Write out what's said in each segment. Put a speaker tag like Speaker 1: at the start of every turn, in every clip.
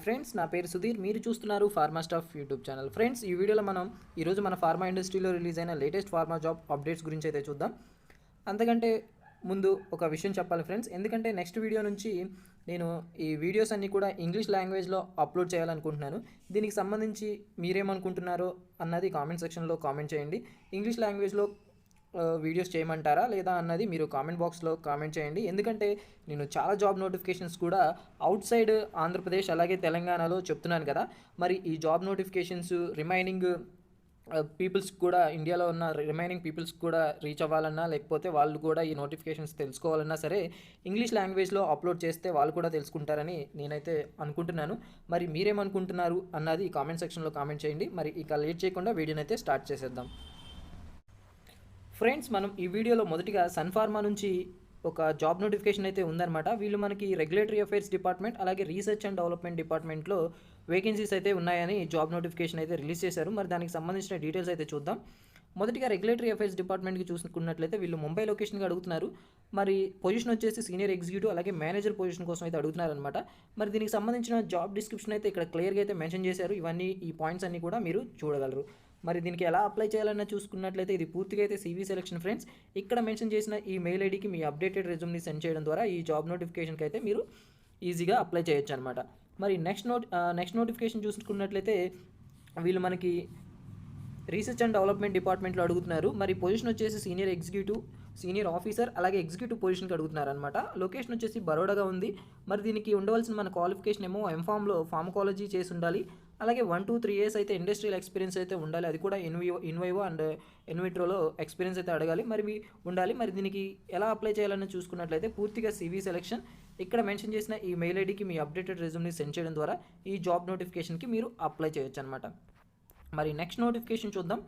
Speaker 1: Friends, నా పేరు సుధీర్. మీరు చూస్తున్నారు pharma staff YouTube channel. Friends, ఈ వీడియోలో మనం ఈరోజు మన ఫార్మా ఇండస్ట్రీలో రిలీజ్ అయిన లేటెస్ట్ ఫార్మా జాబ్ అప్డేట్స్ గురించి అయితే చూద్దాం. అంతకంటే ముందు ఒక విషయం చెప్పాలి ఫ్రెండ్స్, ఎందుకంటే నెక్స్ట్ వీడియో నుంచి నేను ఈ వీడియోస్ అన్నీ కూడా ఇంగ్లీష్ లాంగ్వేజ్లో అప్లోడ్ చేయాలనుకుంటున్నాను. దీనికి సంబంధించి మీరేమనుకుంటున్నారో అన్నది కామెంట్ సెక్షన్లో కామెంట్ చేయండి. ఇంగ్లీష్ లాంగ్వేజ్లో వీడియోస్ చేయమంటారా లేదా అన్నది మీరు కామెంట్ బాక్స్లో కామెంట్ చేయండి. ఎందుకంటే నేను చాలా జాబ్ నోటిఫికేషన్స్ కూడా అవుట్ సైడ్ ఆంధ్రప్రదేశ్ అలాగే తెలంగాణలో చెప్తున్నాను కదా. మరి ఈ జాబ్ నోటిఫికేషన్స్ రిమైనింగ్ పీపుల్స్ కూడా, ఇండియాలో ఉన్న రిమైనింగ్ పీపుల్స్ కూడా రీచ్ అవ్వాలన్నా, లేకపోతే వాళ్ళు కూడా ఈ నోటిఫికేషన్స్ తెలుసుకోవాలన్నా సరే ఇంగ్లీష్ లాంగ్వేజ్లో అప్లోడ్ చేస్తే వాళ్ళు కూడా తెలుసుకుంటారని నేనైతే అనుకుంటున్నాను. మరి మీరేమనుకుంటున్నారు అన్నది కామెంట్ సెక్షన్లో కామెంట్ చేయండి. మరి ఇక లేట్ చేయకుండా వీడియోని అయితే స్టార్ట్ చేసేద్దాం. ఫ్రెండ్స్, మనం ఈ వీడియోలో మొదటిగా సన్ ఫార్మా నుంచి ఒక జాబ్ నోటిఫికేషన్ అయితే ఉందన్నమాట. వీళ్ళు మనకి రెగ్యులేటరీ అఫైర్స్ డిపార్ట్మెంట్ అలాగే రీసెర్చ్ అండ్ డెవలప్మెంట్ డిపార్ట్మెంట్లో వేకెన్సీస్ అయితే ఉన్నాయని జాబ్ నోటిఫికేషన్ అయితే రిలీజ్ చేశారు. మరి దానికి సంబంధించిన డీటెయిల్స్ అయితే చూద్దాం. మొదటిగా రెగ్యులేటరీ అఫైర్స్ డిపార్ట్మెంట్కి చూసుకున్నట్లయితే వీళ్ళు ముంబై లొకేషన్గా అడుగుతున్నారు. మరి పొజిషన్ వచ్చేసి సీనియర్ ఎగ్జిక్యూటివ్ అలాగే మేనేజర్ పొజిషన్ కోసం అయితే అడుగుతున్నారనమాట. మరి దీనికి సంబంధించిన జాబ్ డిస్క్రిప్షన్ అయితే ఇక్కడ క్లియర్గా అయితే మెన్షన్ చేశారు. ఈ పాయింట్స్ అన్నీ కూడా మీరు చూడగలరు. మరి దీనికి ఎలా అప్లై చేయాలన్నా చూసుకున్నట్లయితే ఇది పూర్తిగా అయితే CV సెలక్షన్ ఫ్రెండ్స్. ఇక్కడ మెన్షన్ చేసిన ఈ మెయిల్ ఐడికి మీ అప్డేటెడ్ రెజ్యూమ్ని సెండ్ చేయడం ద్వారా ఈ జాబ్ నోటిఫికేషన్కి అయితే మీరు ఈజీగా అప్లై చేయొచ్చు అనమాట. మరి నెక్స్ట్ నోటిఫికేషన్ చూసుకున్నట్లయితే వీళ్ళు మనకి రీసెర్చ్ అండ్ డెవలప్మెంట్ డిపార్ట్మెంట్లో అడుగుతున్నారు. మరి పొజిషన్ వచ్చేసి సీనియర్ ఎగ్జిక్యూటివ్, సీనియర్ ఆఫీసర్ అలాగే ఎగ్జిక్యూటివ్ పొజిషన్కి అడుగుతున్నారు అనమాట. లొకేషన్ వచ్చేసి బరోడాగా ఉంది. మరి దీనికి ఉండవలసిన మన క్వాలిఫికేషన్ ఏమో ఎంఫామ్లో ఫార్మకాలజీ చేసి ఉండాలి. అలాగే 1 to 3 years అయితే ఇండస్ట్రియల్ ఎక్స్పీరియన్స్ అయితే ఉండాలి. అది కూడా ఇన్వైవో అండ్ ఇన్విట్రోలో ఎక్స్పీరియన్స్ అయితే అడగాలి, మరి ఉండాలి. మరి దీనికి ఎలా అప్లై చేయాలని చూసుకున్నట్లయితే పూర్తిగా CV సెలక్షన్. ఇక్కడ మెన్షన్ చేసిన ఈ మెయిల్ ఐడికి మీ అప్డేటెడ్ రెజ్యూమ్ని సెండ్ చేయడం ద్వారా ఈ జాబ్ నోటిఫికేషన్కి మీరు అప్లై చేయొచ్చు అనమాట. మరి నెక్స్ట్ నోటిఫికేషన్ చూద్దాం.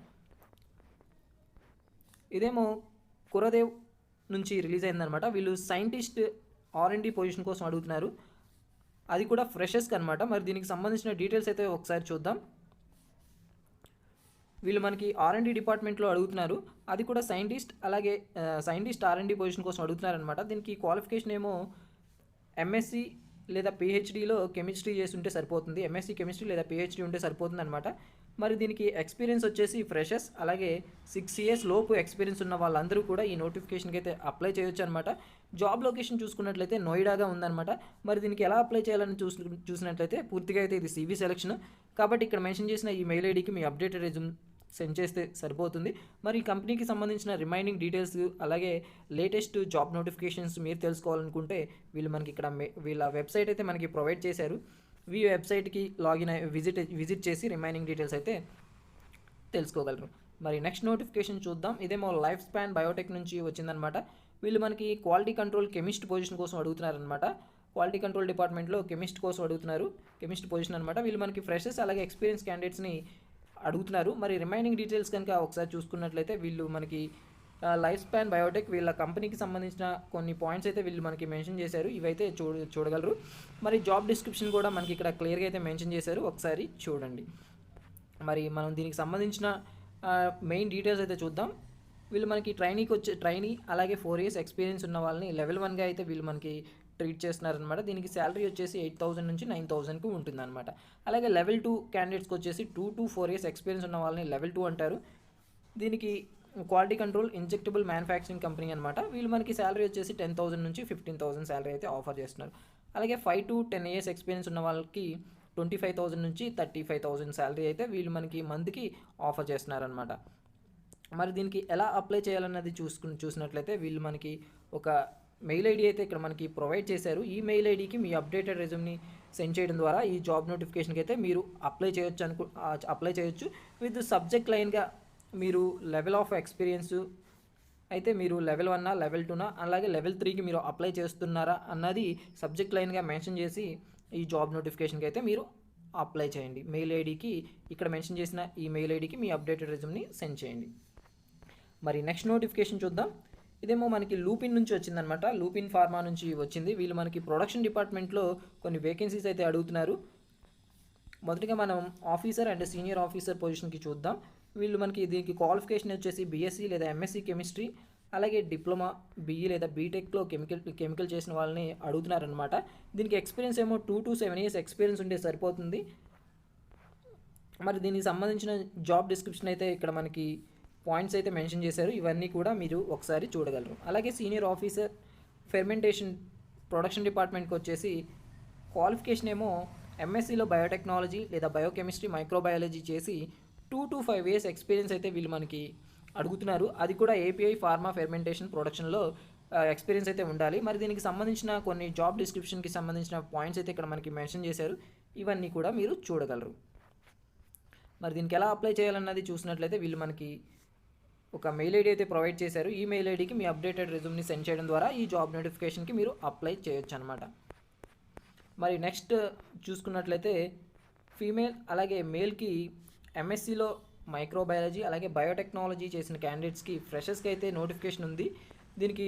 Speaker 1: ఇదేమో కురదేవ్ నుంచి రిలీజ్ అయిందనమాట. వీళ్ళు సైంటిస్ట్ R&D పొజిషన్ కోసం అడుగుతున్నారు. అది కూడా ఫ్రెషర్స్కి అనమాట. మరి దీనికి సంబంధించిన డీటెయిల్స్ అయితే ఒకసారి చూద్దాం. వీళ్ళు మనకి R&D డిపార్ట్మెంట్లో అడుగుతున్నారు. అది కూడా సైంటిస్ట్ అలాగే సైంటిస్ట్ R&D పొజిషన్ కోసం అడుగుతున్నారనమాట. దీనికి క్వాలిఫికేషన్ ఏమో MSc లేదా PhDలో కెమిస్ట్రీ చేసి ఉంటే సరిపోతుంది. MSc కెమిస్ట్రీ లేదా PhD ఉంటే సరిపోతుంది అనమాట. మరి దీనికి ఎక్స్పీరియన్స్ వచ్చేసి ఫ్రెషర్స్ అలాగే 6 years లోపు ఎక్స్పీరియన్స్ ఉన్న వాళ్ళందరూ కూడా ఈ నోటిఫికేషన్కి అయితే అప్లై చేయొచ్చు అనమాట. జాబ్ లొకేషన్ చూసుకున్నట్లయితే నోయిడాగా ఉందన్నమాట. మరి దీనికి ఎలా అప్లై చేయాలని చూసినట్లయితే పూర్తిగా అయితే ఇది CV సెలక్షన్. కాబట్టి ఇక్కడ మెన్షన్ చేసిన ఈ మెయిల్ ఐడికి మీ అప్డేటెడ్ రెజ్యూమ్ సెండ్ చేస్తే సరిపోతుంది. మరి ఈ కంపెనీకి సంబంధించిన రిమైనింగ్ డీటెయిల్స్ అలాగే లేటెస్ట్ జాబ్ నోటిఫికేషన్స్ మీరు తెలుసుకోవాలనుకుంటే వీళ్ళు మనకి ఇక్కడ వీళ్ళ వెబ్సైట్ అయితే మనకి ప్రొవైడ్ చేశారు. ఈ వెబ్సైట్కి లాగిన్ విజిట్ చేసి రిమైనింగ్ డీటెయిల్స్ అయితే తెలుసుకోగలరు. మరి నెక్స్ట్ నోటిఫికేషన్ చూద్దాం. ఇదేమో లైఫ్ స్పాన్ బయోటెక్ నుంచి వచ్చిందనమాట. వీళ్ళు మనకి క్వాలిటీ కంట్రోల్ కెమిస్ట్ పొజిషన్ కోసం అడుగుతున్నారనమాట. క్వాలిటీ కంట్రోల్ డిపార్ట్మెంట్లో కెమిస్ట్ కోసం అడుగుతున్నారు. కెమిస్ట్ పొజిషన్ అనమాట. వీళ్ళు మనకి ఫ్రెషర్స్ అలాగే ఎక్స్పీరియన్స్ క్యాండిడేట్స్ని అడుగుతున్నారు. మరి రిమైనింగ్ డీటెయిల్స్ కనుక ఒకసారి చూసుకున్నట్లయితే వీళ్ళు మనకి లైఫ్ స్పాన్ బయోటెక్ వీళ్ళ కంపెనీకి సంబంధించిన కొన్ని పాయింట్స్ అయితే వీళ్ళు మనకి మెన్షన్ చేశారు. ఇవైతే చూడగలరు. మరి జాబ్ డిస్క్రిప్షన్ కూడా మనకి ఇక్కడ క్లియర్గా అయితే మెన్షన్ చేశారు. ఒకసారి చూడండి. మరి మనం దీనికి సంబంధించిన మెయిన్ డీటెయిల్స్ అయితే చూద్దాం. వీళ్ళు మనకి ట్రైనీ అలాగే 4 years ఎక్స్పీరియన్స్ ఉన్న వాళ్ళని లెవెల్ 1గా అయితే వీళ్ళు మనకి ట్రీట్ చేస్తున్నారనమాట. దీనికి శాలరీ వచ్చేసి 8,000 నుంచి 9,000కు ఉంటుందన్నమాట. అలాగే లెవెల్ 2 క్యాండిడేట్స్కి వచ్చేసి 2 to 4 years ఎక్స్పీరియన్స్ ఉన్న వాళ్ళని లెవెల్ 2 అంటారు. దీనికి quality control injectable manufacturing company అనమాట. వీళ్ళు మనకి శాలరీ వచ్చేసి 10,000 నుంచి 15,000 శాలరీ అయితే ఆఫర్ చేస్తున్నారు. అలాగే 5 to 10 years ఎక్స్పీరియన్స్ ఉన్న వాళ్ళకి 25,000 నుంచి 35,000 శాలరీ అయితే వీళ్ళు మనకి మంత్కి ఆఫర్ చేస్తున్నారనమాట. మరి దీనికి ఎలా అప్లై చేయాలన్నది చూసినట్లయితే వీళ్ళు మనకి ఒక మెయిల్ ఐడి అయితే ఇక్కడ మనకి ప్రొవైడ్ చేశారు. ఈ మెయిల్ ఐడికి మీ అప్డేటెడ్ రెజ్యూమ్ని సెండ్ చేయడం ద్వారా ఈ జాబ్ నోటిఫికేషన్కి అయితే మీరు అప్లై చేయొచ్చు. విత్ సబ్జెక్ట్ లైన్గా మీరు లెవెల్ ఆఫ్ ఎక్స్పీరియన్స్ అయితే మీరు లెవెల్ 1 లెవెల్ 2 అలాగే లెవెల్ 3కి మీరు అప్లై చేస్తున్నారా అన్నది సబ్జెక్ట్ లైన్గా మెన్షన్ చేసి ఈ జాబ్ నోటిఫికేషన్కి అయితే మీరు అప్లై చేయండి. మెయిల్ ఐడికి ఇక్కడ మెన్షన్ చేసిన ఈ మెయిల్ ఐడికి మీ అప్డేటెడ్ రెజ్యూమ్ని సెండ్ చేయండి. మరి నెక్స్ట్ నోటిఫికేషన్ చూద్దాం. ఇదేమో మనకి లూపిన్ నుంచి వచ్చిందనమాట. లూపిన్ ఫార్మా నుంచి వచ్చింది. వీళ్ళు మనకి ప్రొడక్షన్ డిపార్ట్మెంట్లో కొన్ని వేకెన్సీస్ అయితే అడుగుతున్నారు. మొదటిగా మనం ఆఫీసర్ అండ్ సీనియర్ ఆఫీసర్ పొజిషన్కి చూద్దాం. వీళ్ళు మనకి దీనికి క్వాలిఫికేషన్ వచ్చేసి BSc లేదా MSc కెమిస్ట్రీ అలాగే డిప్లొమా, బీఈ లేదా బీటెక్లో కెమికల్ చేసిన వాళ్ళని అడుగుతున్నారనమాట. దీనికి ఎక్స్పీరియన్స్ ఏమో 2 to 7 years ఎక్స్పీరియన్స్ ఉంటే సరిపోతుంది. మరి దీనికి సంబంధించిన జాబ్ డిస్క్రిప్షన్ అయితే ఇక్కడ మనకి పాయింట్స్ అయితే మెన్షన్ చేశారు. ఇవన్నీ కూడా మీరు ఒకసారి చూడగలరు. అలాగే సీనియర్ ఆఫీసర్ ఫెర్మెంటేషన్ ప్రొడక్షన్ డిపార్ట్మెంట్కి వచ్చేసి క్వాలిఫికేషన్ ఏమో ఎంఎస్సీలో బయోటెక్నాలజీ లేదా బయోకెమిస్ట్రీ, మైక్రోబయాలజీ చేసి 2 to 5 years ఎక్స్పీరియన్స్ అయితే వీళ్ళు మనకి అడుగుతున్నారు. అది కూడా ఏపీఐ ఫార్మా ఫెర్మెంటేషన్ ప్రొడక్షన్లో ఎక్స్పీరియన్స్ అయితే ఉండాలి. మరి దీనికి సంబంధించిన కొన్ని జాబ్ డిస్క్రిప్షన్కి సంబంధించిన పాయింట్స్ అయితే ఇక్కడ మనకి మెన్షన్ చేశారు. ఇవన్నీ కూడా మీరు చూడగలరు. మరి దీనికి ఎలా అప్లై చేయాలన్నది చూసినట్లయితే వీళ్ళు మనకి ఒక మెయిల్ ఐడి అయితే ప్రొవైడ్ చేశారు. ఈ మెయిల్ ఐడికి మీ అప్డేటెడ్ రెజ్యూమ్ని సెండ్ చేయడం ద్వారా ఈ జాబ్ నోటిఫికేషన్కి మీరు అప్లై చేయొచ్చు అనమాట. మరి నెక్స్ట్ చూసుకున్నట్లయితే ఫీమేల్ అలాగే మేల్కి ఎంఎస్సిలో మైక్రోబయాలజీ అలాగే బయోటెక్నాలజీ చేసిన క్యాండిడేట్స్కి ఫ్రెషర్స్కి అయితే నోటిఫికేషన్ ఉంది. దీనికి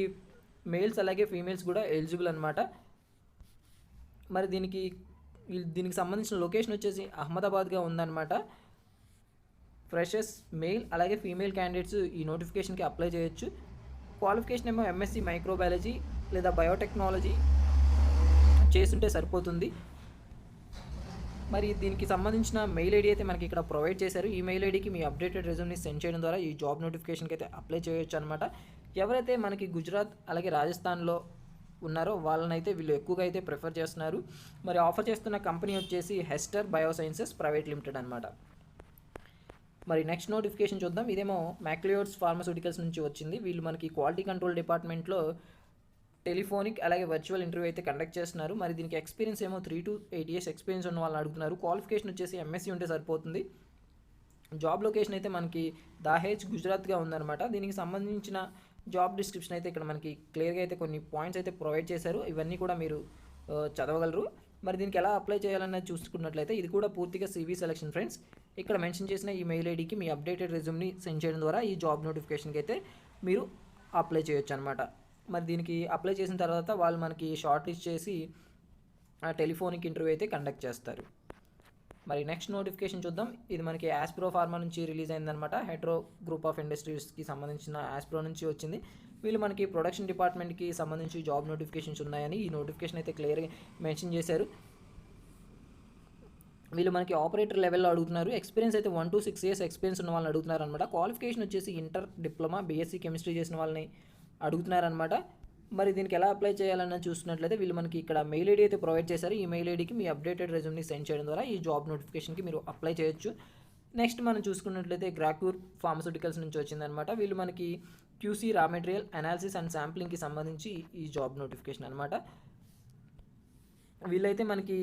Speaker 1: మేల్స్ అలాగే ఫీమేల్స్ కూడా ఎలిజిబుల్ అనమాట. మరి దీనికి సంబంధించిన లొకేషన్ వచ్చేసి అహ్మదాబాద్గా ఉందన్నమాట. ఫ్రెషర్స్ మెయిల్ అలాగే ఫీమేల్ క్యాండిడేట్స్ ఈ నోటిఫికేషన్కి అప్లై చేయొచ్చు. క్వాలిఫికేషన్ ఏమో ఎంఎస్సి మైక్రోబయాలజీ లేదా బయోటెక్నాలజీ చేస్తుంటే సరిపోతుంది. మరి దీనికి సంబంధించిన మెయిల్ ఐడి అయితే మనకి ఇక్కడ ప్రొవైడ్ చేశారు. ఈ మెయిల్ ఐడికి మీ అప్డేటెడ్ రెజ్యూమ్ని సెండ్ చేయడం ద్వారా ఈ జాబ్ నోటిఫికేషన్కి అయితే అప్లై చేయొచ్చు అనమాట. ఎవరైతే మనకి గుజరాత్ అలాగే రాజస్థాన్లో ఉన్నారో వాళ్ళనైతే వీళ్ళు ఎక్కువగా అయితే ప్రిఫర్ చేస్తున్నారు. మరి ఆఫర్ చేస్తున్న కంపెనీ వచ్చేసి హెస్టర్ బయోసైన్సెస్ ప్రైవేట్ లిమిటెడ్ అనమాట. మరి నెక్స్ట్ నోటిఫికేషన్ చూద్దాం. ఇదేమో మ్యాక్లియోడ్స్ ఫార్మాస్యూటికల్స్ నుంచి వచ్చింది. వీళ్ళు మనకి క్వాలిటీ కంట్రోల్ డిపార్ట్మెంట్లో టెలిఫోనిక్ అలాగే వర్చువల్ ఇంటర్వ్యూ అయితే కండక్ట్ చేస్తున్నారు. మరి దీనికి ఎక్స్పీరియన్స్ ఏమో 3 to 8 years ఎక్స్పీరియన్స్ ఉన్న వాళ్ళని అడుగుతున్నారు. క్వాలిఫికేషన్ వచ్చేసి ఎంఎస్సీ ఉంటే సరిపోతుంది. జాబ్ లొకేషన్ అయితే మనకి దాహేజ్ గుజరాత్గా ఉందన్నమాట. దీనికి సంబంధించిన జాబ్ డిస్క్రిప్షన్ అయితే ఇక్కడ మనకి క్లియర్గా అయితే కొన్ని పాయింట్స్ అయితే ప్రొవైడ్ చేశారు. ఇవన్నీ కూడా మీరు చదవగలరు. మరి దీనికి ఎలా అప్లై చేయాలన్నది చూసుకున్నట్లయితే ఇది కూడా పూర్తిగా CV సెలక్షన్ ఫ్రెండ్స్. ఇక్కడ మెన్షన్ చేసిన ఈ మెయిల్ ఐడికి మీ అప్డేటెడ్ రెజ్యూమ్ని సెండ్ చేయడం ద్వారా ఈ జాబ్ నోటిఫికేషన్కి అయితే మీరు అప్లై చేయొచ్చు అనమాట. మరి దీనికి అప్లై చేసిన తర్వాత వాళ్ళు మనకి షార్ట్ లిస్ట్ చేసి టెలిఫోనిక్ ఇంటర్వ్యూ అయితే కండక్ట్ చేస్తారు. మరి నెక్స్ట్ నోటిఫికేషన్ చూద్దాం. ఇది మనకి యాస్ప్రో ఫార్మా నుంచి రిలీజ్ అయిందనమాట. హెట్రో గ్రూప్ ఆఫ్ ఇండస్ట్రీస్కి సంబంధించిన యాస్ప్రో నుంచి వచ్చింది. వీళ్ళు మనకి ప్రొడక్షన్ డిపార్ట్మెంట్కి సంబంధించి జాబ్ నోటిఫికేషన్స్ ఉన్నాయని ఈ నోటిఫికేషన్ అయితే క్లియర్గా మెన్షన్ చేశారు. వీళ్ళు మనకి ఆపరేటర్ లెవెల్లో అడుగుతున్నారు. ఎక్స్పీరియన్స్ అయితే 1 to 6 years ఎక్స్పీరియన్స్ ఉన్న వాళ్ళని అడుగుతున్నారు అనమాట. క్వాలిఫికేషన్ వచ్చేసి ఇంటర్, డిప్లొమా, బీఎస్సీ కెమిస్ట్రీ చేసిన వాళ్ళని అడుగుతున్నారనమాట. మరి దీనికి ఎలా అప్లై చేయాలని చూస్తున్నట్లయితే వీళ్ళు మనకి ఇక్కడ మెయిల్ ఐడి అయితే ప్రొవైడ్ చేశారు. ఈ మెయిల్ ఐడికి మీ అప్డేటెడ్ రెజ్యూమ్ని సెండ్ చేయడం ద్వారా ఈ జాబ్ నోటిఫికేషన్కి మీరు అప్లై చేయొచ్చు. నెక్స్ట్ మనం చూసుకున్నట్లయితే గ్రాక్యూర్ ఫార్మాస్యూటికల్స్ నుంచి వచ్చిందనమాట. వీళ్ళు మనకి QC raw material analysis and శాంప్లింగ్కి సంబంధించి ఈ జాబ్ నోటిఫికేషన్ అనమాట. వీళ్ళైతే మనకి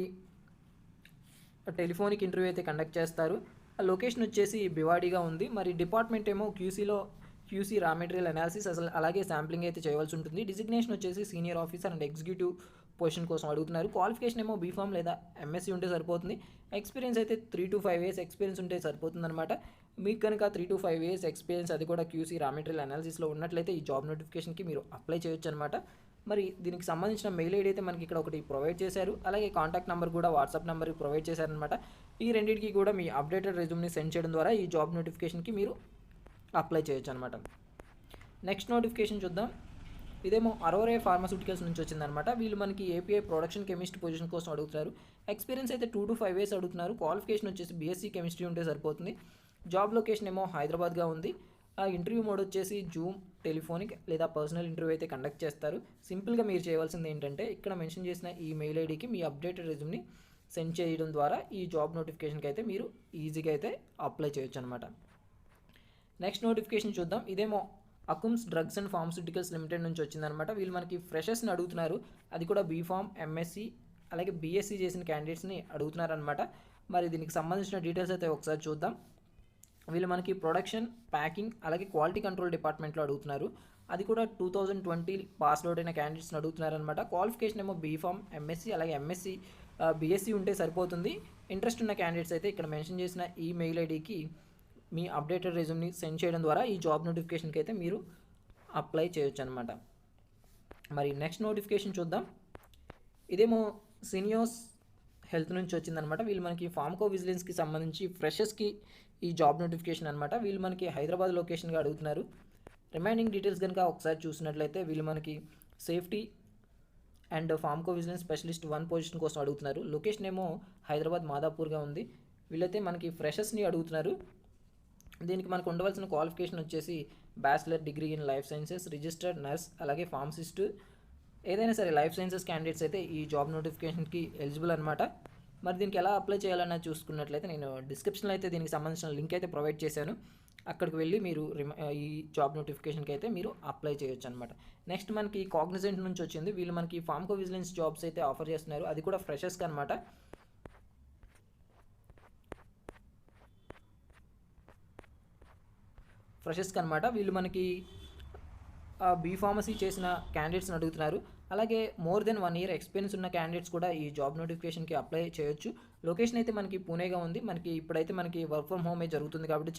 Speaker 1: టెలిఫోనిక్ ఇంటర్వ్యూ అయితే కండక్ట్ చేస్తారు. ఆ లొకేషన్ వచ్చేసి బివాడిగా ఉంది. మరి డిపార్ట్మెంట్ ఏమో QC రా మెటీరియల్ అనాలిసిస్ అలాగే శాంప్లింగ్ అయితే చేయవలసి ఉంటుంది. డిజిగ్నేషన్ వచ్చేసి senior officer and executive position కోసం అడుగుతున్నారు. క్వాలిఫికేషన్ ఏమో బీఫామ్ లేదా ఎంఎస్సీ ఉంటే సరిపోతుంది. ఎక్స్పీరియన్స్ అయితే 3 to 5 years ఎక్స్పీరియన్స్ ఉంటే సరిపోతుంది అనమాట. మీకు కనుక 3 to 5 years ఎక్స్పీరియన్స్ అది కూడా QC రా మెటీరియల్ అనాలిసిస్లో ఉన్నట్లయితే ఈ జాబ్ నోటిఫికేషన్కి మీరు అప్లై చేయొచ్చు అనమాట. మరి దీనికి సంబంధించిన మెయిల్ ఐడి అయితే మనకి ఇక్కడ ఒకటి ప్రొవైడ్ చేశారు. అలాగే కాంటాక్ట్ నెంబర్ కూడా వాట్సాప్ నెంబర్ ప్రొవైడ్ చేశారనమాట. ఈ రెండింటికి కూడా మీ అప్డేటెడ్ రెజ్యూమ్ని సెండ్ చేయడం ద్వారా ఈ జాబ్ నోటిఫికేషన్కి మీరు అప్లై చేయొచ్చు అనమాట. నెక్స్ట్ నోటిఫికేషన్ చూద్దాం. ఇదేమో అరోరే ఫార్మాస్యూటికల్స్ నుంచి వచ్చిందనమాట. వీళ్ళు మనకి ఏపీఐ ప్రొడక్షన్ కెమిస్ట్ పొజిషన్ కోసం అడుగుతారు. ఎక్స్పీరియన్స్ అయితే 2 to 5 years అడుగుతున్నారు. క్వాలిఫికేషన్ వచ్చేసి బీఎస్సీ కెమిస్ట్రీ ఉంటే సరిపోతుంది. జాబ్ లొకేషన్ ఏమో హైదరాబాద్గా ఉంది. ఆ ఇంటర్వ్యూ మోడ్ వచ్చేసి జూమ్, టెలిఫోనిక్ లేదా పర్సనల్ ఇంటర్వ్యూ అయితే కండక్ట్ చేస్తారు. సింపుల్గా మీరు చేయవలసింది ఏంటంటే ఇక్కడ మెన్షన్ చేసిన ఈ మెయిల్ ఐడికి మీ అప్డేటెడ్ రెజ్యూమ్ని సెండ్ చేయడం ద్వారా ఈ జాబ్ నోటిఫికేషన్కి అయితే మీరు ఈజీగా అయితే అప్లై చేయొచ్చు అనమాట. నెక్స్ట్ నోటిఫికేషన్ చూద్దాం. ఇదేమో అకుమ్స్ డ్రగ్స్ అండ్ ఫార్మాస్యూటికల్స్ లిమిటెడ్ నుంచి వచ్చిందనమాట. వీళ్ళు మనకి ఫ్రెషర్స్ని అడుగుతున్నారు. అది కూడా బీఫామ్, ఎంఎస్సీ అలాగే బీఎస్సీ చేసిన క్యాండిడేట్స్ని అడుగుతున్నారనమాట. మరి దీనికి సంబంధించిన డీటెయిల్స్ అయితే ఒకసారి చూద్దాం. వీళ్ళు మనకి ప్రొడక్షన్, ప్యాకింగ్ అలాగే క్వాలిటీ కంట్రోల్ డిపార్ట్మెంట్లో అడుగుతున్నారు. అది కూడా 2020 పాస్ అవుట్ అయిన క్యాండిడేట్స్ని అడుగుతున్నారనమాట. క్వాలిఫికేషన్ ఏమో బీఫామ్, ఎంఎస్సీ అలాగే ఎంఎస్సీ బీఎస్సీ ఉంటే సరిపోతుంది. ఇంట్రెస్ట్ ఉన్న క్యాండిడేట్స్ అయితే ఇక్కడ మెన్షన్ చేసిన ఈ మెయిల్ ఐడికి మీ అప్డేటెడ్ రెజ్యూమ్ని సెండ్ చేయడం ద్వారా ఈ జాబ్ నోటిఫికేషన్కి అయితే మీరు అప్లై చేయొచ్చు అనమాట. మరి నెక్స్ట్ నోటిఫికేషన్ చూద్దాం. ఇదేమో సినియోస్ హెల్త్ నుంచి వచ్చిందనమాట. వీళ్ళు మనకి ఫార్మకో విజిలెన్స్కి సంబంధించి ఫ్రెషర్స్కి ఈ జాబ్ నోటిఫికేషన్ అనమాట. వీళ్ళు మనకి హైదరాబాద్ లొకేషన్గా అడుగుతున్నారు. రిమైనింగ్ డీటెయిల్స్ కనుక ఒకసారి చూసినట్లయితే వీళ్ళు మనకి safety and pharmaco vigilance specialist 1 position కోసం అడుగుతున్నారు. లొకేషన్ ఏమో హైదరాబాద్ మాదాపూర్గా ఉంది. వీళ్ళైతే మనకి ఫ్రెషర్స్ని అడుగుతున్నారు. దీనికి మనకు ఉండవలసిన క్వాలిఫికేషన్ వచ్చేసి bachelor degree in life sciences, registered nurse, అలాగే ఫార్మసిస్ట్, ఏదైనా సరే లైఫ్ సైన్సెస్ క్యాండిడేట్స్ అయితే ఈ జాబ్ నోటిఫికేషన్కి ఎలిజిబుల్ అనమాట. మరి దీనికి ఎలా అప్లై చేయాలన్నా చూసుకున్నట్లయితే నేను డిస్క్రిప్షన్లో అయితే దీనికి సంబంధించిన లింక్ అయితే ప్రొవైడ్ చేశాను. అక్కడికి వెళ్ళి మీరు ఈ జాబ్ నోటిఫికేషన్కి అయితే మీరు అప్లై చేయొచ్చు అనమాట. నెక్స్ట్ మనకి కాగ్నిజెంట్ నుంచి వచ్చింది. వీళ్ళు మనకి ఫార్మ్కో విజిలెన్స్ జాబ్స్ అయితే ఆఫర్ చేస్తున్నారు. అది కూడా ఫ్రెషర్స్కి అనమాట. వీళ్ళు మనకి బీ ఫార్మసీ చేసిన క్యాండిడేట్స్ని అడుగుతున్నారు. అలాగే మోర్ దెన్ 1 year ఎక్స్పీరియన్స్ ఉన్న క్యాండిడేట్స్ కూడా ఈ జాబ్ నోటిఫికేషన్కి అప్లై చేయొచ్చు. లొకేషన్ అయితే మనకి పూణేగా ఉంది. మనకి ఇప్పుడైతే మనకి వర్క్ ఫ్రమ్ హోమే జరుగుతుంది కాబట్టి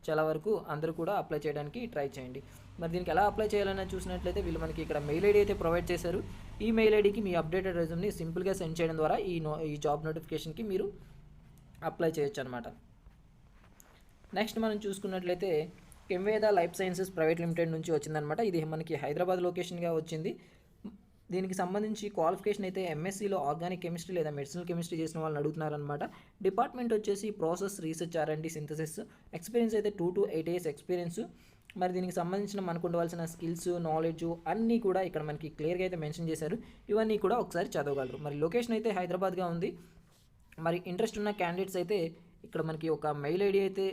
Speaker 1: చాలా వరకు అందరూ కూడా అప్లై చేయడానికి ట్రై చేయండి. మరి దీనికి ఎలా అప్లై చేయాలన్నా చూసినట్లయితే వీళ్ళు మనకి ఇక్కడ మెయిల్ ఐడి అయితే ప్రొవైడ్ చేశారు. ఈ మెయిల్ ఐడికి మీ అప్డేటెడ్ రెజ్యూమ్ని సింపుల్గా సెండ్ చేయడం ద్వారా ఈ జాబ్ నోటిఫికేషన్కి మీరు అప్లై చేయొచ్చు అనమాట. నెక్స్ట్ మనం చూసుకున్నట్లయితే Chemveda life sciences private limited నుంచి వచ్చిందనమాట. ఇది మనకి హైదరాబాద్ లొకేషన్గా వచ్చింది. దీనికి సంబంధించి క్వాలిఫికేషన్ అయితే ఎంఎస్సీలో ఆర్గానిక్ కెమిస్ట్రీ లేదా మెడిసినల్ కెమిస్ట్రీ చేసిన వాళ్ళని అడుగుతున్నారనమాట. డిపార్ట్మెంట్ వచ్చేసి process research R&D synthesis. Experience అయితే 2 to 8 years ఎక్స్పీరియన్స్. మరి దీనికి సంబంధించిన మనకు ఉండవలసిన స్కిల్స్, నాలెడ్జ్ అన్నీ కూడా ఇక్కడ మనకి క్లియర్గా అయితే మెన్షన్ చేశారు. ఇవన్నీ కూడా ఒకసారి చదవగలరు. మరి లొకేషన్ అయితే హైదరాబాద్గా ఉంది. మరి ఇంట్రెస్ట్ ఉన్న క్యాండిడేట్స్ అయితే ఇక్కడ మనకి ఒక మెయిల్ ఐడి అయితే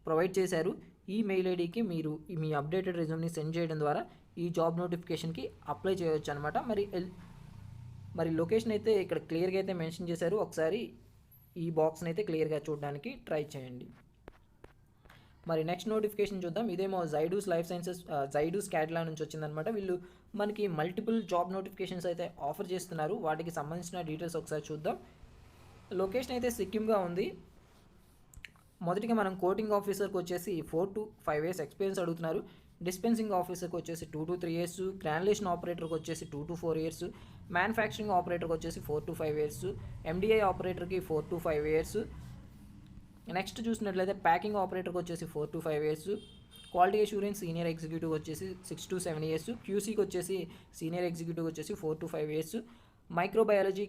Speaker 1: ప్రొవైడ్ చేశారు. ఈ మెయిల్ ఐడికి మీరు మీ అప్డేటెడ్ రెజ్యూమ్ని సెండ్ చేయడం ద్వారా ఈ జాబ్ నోటిఫికేషన్కి అప్లై చేయవచ్చు అనమాట. మరి లొకేషన్ అయితే ఇక్కడ క్లియర్గా అయితే మెన్షన్ చేశారు. ఒకసారి ఈ బాక్స్ని అయితే క్లియర్గా చూడడానికి ట్రై చేయండి. మరి నెక్స్ట్ నోటిఫికేషన్ చూద్దాం. ఇదేమో జైడూస్ లైఫ్ సైన్సెస్ జైడూస్ క్యాడిలా నుంచి వచ్చిందనమాట. వీళ్ళు మనకి మల్టిపుల్ జాబ్ నోటిఫికేషన్స్ అయితే ఆఫర్ చేస్తున్నారు. వాటికి సంబంధించిన డీటెయిల్స్ ఒకసారి చూద్దాం. లొకేషన్ అయితే సిక్కింగా ఉంది. మొదటిగా మనం కోటింగ్ ఆఫీసర్కి వచ్చేసి 4 to 5 years ఎక్స్పీరియన్స్ అడుగుతున్నారు. డిస్పెన్సింగ్ ఆఫీసర్కి వచ్చేసి 2 to 3 years, గ్రాన్యులేషన్ ఆపరేటర్కి వచ్చేసి 2 to 4 years, మ్యానుఫ్యాక్చరింగ్ ఆపరేటర్కి వచ్చేసి 4 to 5 years, MDI ఆపరేటర్కి 4 to 5 years. Next చూసినట్లయితే ప్యాకింగ్ ఆపరేటర్కి వచ్చేసి 4 to 5 years, quality assurance senior executive వచ్చేసి 6 to 7 years, QCకి వచ్చేసి సీనియర్ ఎగ్జిక్యూటివ్ వచ్చేసి 4 to 5 years, microbiology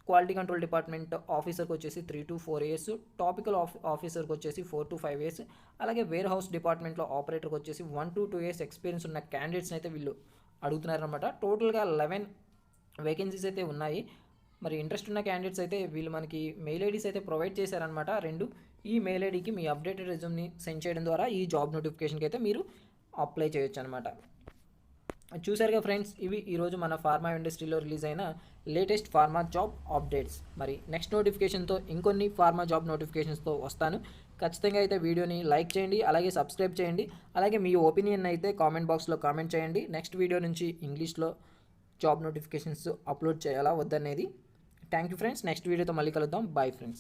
Speaker 1: quality control department ఆఫీసర్కి వచ్చేసి 3 to 4 years, టాపికల్ ఆఫీసర్కి వచ్చేసి 4 to 5 years, అలాగే వేర్ హౌస్ డిపార్ట్మెంట్లో ఆపరేటర్కి వచ్చేసి 1 to 2 years ఎక్స్పీరియన్స్ ఉన్న క్యాండిడేట్స్ని అయితే వీళ్ళు అడుగుతున్నారనమాట. టోటల్గా 11 వేకెన్సీస్ అయితే ఉన్నాయి. మరి ఇంట్రెస్ట్ ఉన్న క్యాండిడేట్స్ అయితే వీళ్ళు మనకి మెయిల్ ఐడీస్ అయితే ప్రొవైడ్ చేశారనమాట 2. ఈ మెయిల్ ఐడికి మీ అప్డేటెడ్ రెజ్యూమ్ని సెండ్ చేయడం ద్వారా ఈ జాబ్ నోటిఫికేషన్కి అయితే మీరు అప్లై చేయొచ్చు అనమాట. చూసారుగా ఫ్రెండ్స్, ఇవి ఈరోజు మన ఫార్మా ఇండస్ట్రీలో రిలీజ్ అయిన లేటెస్ట్ ఫార్మా జాబ్ అప్డేట్స్. మరి నెక్స్ట్ నోటిఫికేషన్తో ఇంకొన్ని ఫార్మా జాబ్ నోటిఫికేషన్స్తో వస్తాను. ఖచ్చితంగా అయితే వీడియోని లైక్ చేయండి, అలాగే సబ్స్క్రైబ్ చేయండి, అలాగే మీ ఒపీనియన్ అయితే కామెంట్ బాక్స్లో కామెంట్ చేయండి. నెక్స్ట్ వీడియో నుంచి ఇంగ్లీష్లో జాబ్ నోటిఫికేషన్స్ అప్లోడ్ చేయాలా వద్దనేది. Thank you friends. నెక్స్ట్ వీడియోతో మళ్ళీ కలుద్దాం. Bye friends.